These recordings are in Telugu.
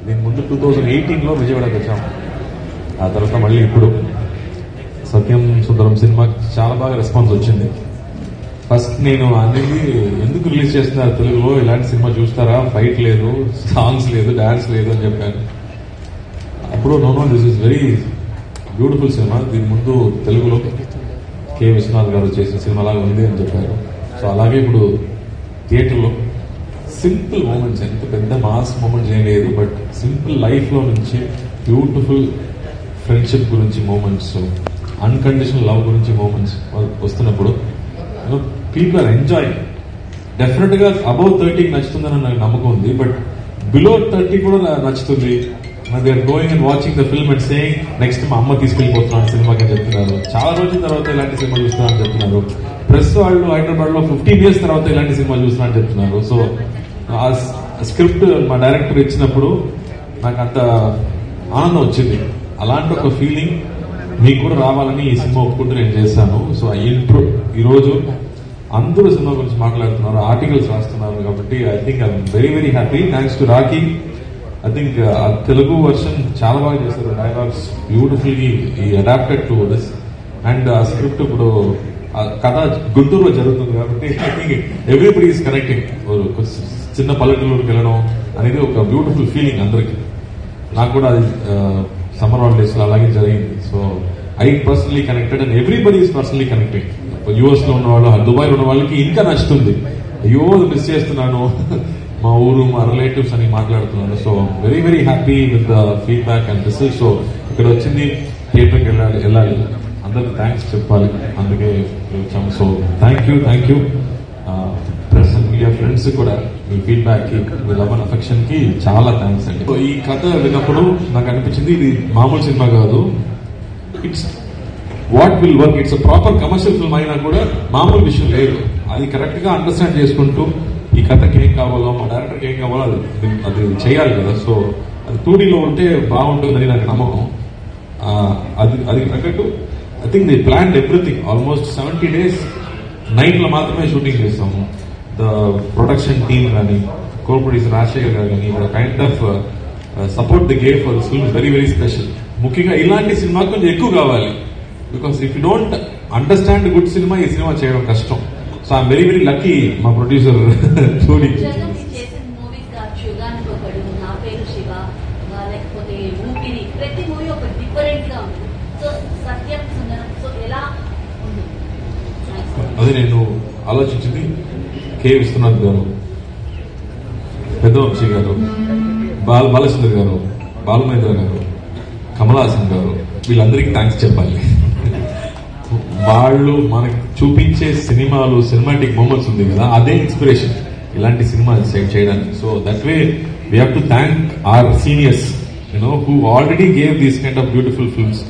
దీని ముందు 2018లో విజయవాడకి వచ్చాం. ఆ తర్వాత మళ్ళీ ఇప్పుడు సత్యం సుందరం సినిమాకి చాలా బాగా రెస్పాన్స్ వచ్చింది. ఫస్ట్ నేను అనేది ఎందుకు రిలీజ్ చేస్తున్నారు తెలుగులో, ఇలాంటి సినిమా చూస్తారా, ఫైట్ లేదు, సాంగ్స్ లేదు, డాన్స్ లేదు అని చెప్పాను. అప్పుడు no this is very beautiful cinema, దీని ముందు తెలుగులో కె విశ్వనాథ్ గారు చేసిన సినిమా లాగా ఉంది అని చెప్పారు. సో అలాగే ఇప్పుడు థియేటర్లో సింపుల్ మూమెంట్స్, ఎంత పెద్ద మాస్ మూమెంట్స్ ఏం లేదు, బట్ సింపుల్ లైఫ్ లో నుంచి బ్యూటిఫుల్ ఫ్రెండ్షిప్ గురించి మూమెంట్స్, అన్కండిషనల్ లవ్ గురించి మూమెంట్స్ వస్తున్నప్పుడు పీపుల్ ఆర్ ఎంజాయింగ్. డెఫినెట్ గా అబౌవ్ 30 నచ్చుతుందని నాకు నమ్మకం ఉంది, బట్ బిలో 30 కూడా నచ్చుతుంది. They are going and watching the film and saying next మా అమ్మ తీసుకెళ్లిపోతున్నాను సినిమాకి అని చెప్తున్నారు. చాలా రోజుల తర్వాత ఇలాంటి సినిమా చూస్తున్నారని చెప్తున్నారు. ప్రెస్ వాళ్ళు హైదరాబాద్ లో 15 years తర్వాత ఇలాంటి సినిమా చూస్తున్నారని చెప్తున్నారు. సో ఆ స్క్రిప్ట్ మా డైరెక్టర్ ఇచ్చినప్పుడు నాకు అంత ఆనందం వచ్చింది. అలాంటి ఒక ఫీలింగ్ మీకు కూడా రావాలని ఈ సినిమా ఒప్పుకుంటూ నేను చేశాను. సో ఈ రోజు అందరూ సినిమా గురించి మాట్లాడుతున్నారు, ఆర్టికల్స్ రాస్తున్నారు, కాబట్టి I think I'm very very happy. Thanks to Rocky. I think Telugu version చాలా బాగా చేశారు, dialogues beautifully adapted to this. And ఆ స్క్రిప్ట్ ఇప్పుడు కథ గుంటూరులో జరుగుతుంది కాబట్టి I think everybody is connecting. చిన్న పల్లెటూరుకి వెళ్ళడం అనేది ఒక బ్యూటిఫుల్ ఫీలింగ్ అందరికి. నాకు కూడా అది సమ్మర్ హాలిడేస్ లో అలాగే జరిగింది. So I personally connected and everybody is personally connected. US లో ఉన్న వాళ్ళు, దుబాయ్ లో ఉన్న వాళ్ళకి ఇంకా నచ్చుతుంది. అయ్యో మిస్ చేస్తున్నాను మా ఊరు, మా రిలేటివ్స్ అని మాట్లాడుతున్నాను. So very very happy with the feedback and this. So ఇక్కడ వచ్చింది థియేటర్కి వెళ్ళాలి, అందరికి థ్యాంక్స్ చెప్పాలి, అందుకే వచ్చాము. So thank you press and media friends కూడా మీ ఫీడ్బ్యాక్ కి, మీ లవ్ అండ్ అఫెక్షన్ కి చాలా థ్యాంక్స్ అండి. ఈ కథ విన్నప్పుడు నాకు అనిపించింది ఇది మామూలు సినిమా కాదు, it's what will work. It's proper commercial film అయినా కూడా మామూలు విషయం లేదు. అది కరెక్ట్ గా అండర్స్టాండ్ చేసుకుంటూ ఈ కథకి ఏం కావాలో, మా డైరెక్టర్కి ఏం కావాలో అది చేయాలి కదా. సో అది 2Dలో ఉంటే బాగుంటుందని నాకు నమ్మకం. అది తగ్గట్టు I think they plan everything. Almost 70 days night లో మాత్రమే షూటింగ్ చేస్తాము. ద ప్రొడక్షన్ టీమ్ కానీ, కో ప్రొడ్యూసర్ రాజశేఖర్ గారు కానీ, kind of support the gave for this film very very special. ముఖ్యంగా ఇలాంటి సినిమా కొంచెం ఎక్కువ కావాలి, because if you don't understand good cinema, ఈ సినిమా చేయడం కష్టం. So I'm very very lucky మా ప్రొడ్యూసర్ చూడి. అది నేను ఆలోచించింది కె విశ్వనాథ్ గారు, పెద్దవంశీ గారు, బాలచంద్ర గారు, బాలమేంద్ర గారు, కమల్ హాసన్ గారు, వీళ్ళందరికీ థ్యాంక్స్ చెప్పాలి. వాళ్ళు మనకి చూపించే సినిమాలు, సినిమాటిక్ మూమెంట్స్ ఉంది కదా, అదే ఇన్స్పిరేషన్ ఇలాంటి సినిమా చేయడానికి. So that way we have to thank our seniors, who already gave these kind of beautiful films.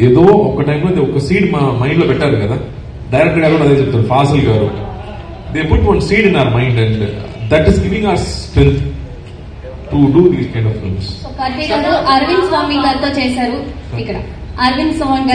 ఏదో ఒక టైంలో ఒక సీడ్ మా మైండ్ లో పెట్టారు కదా, డైరెక్టర్ గారు అదే చెప్తారు, ఫాసిల్ గారు. They put one seed in our mind and that is giving our strength to do these kind of films. Aravind Swamy గారితో చేశారు ఇక్కడ. అరవింద్ స్వామి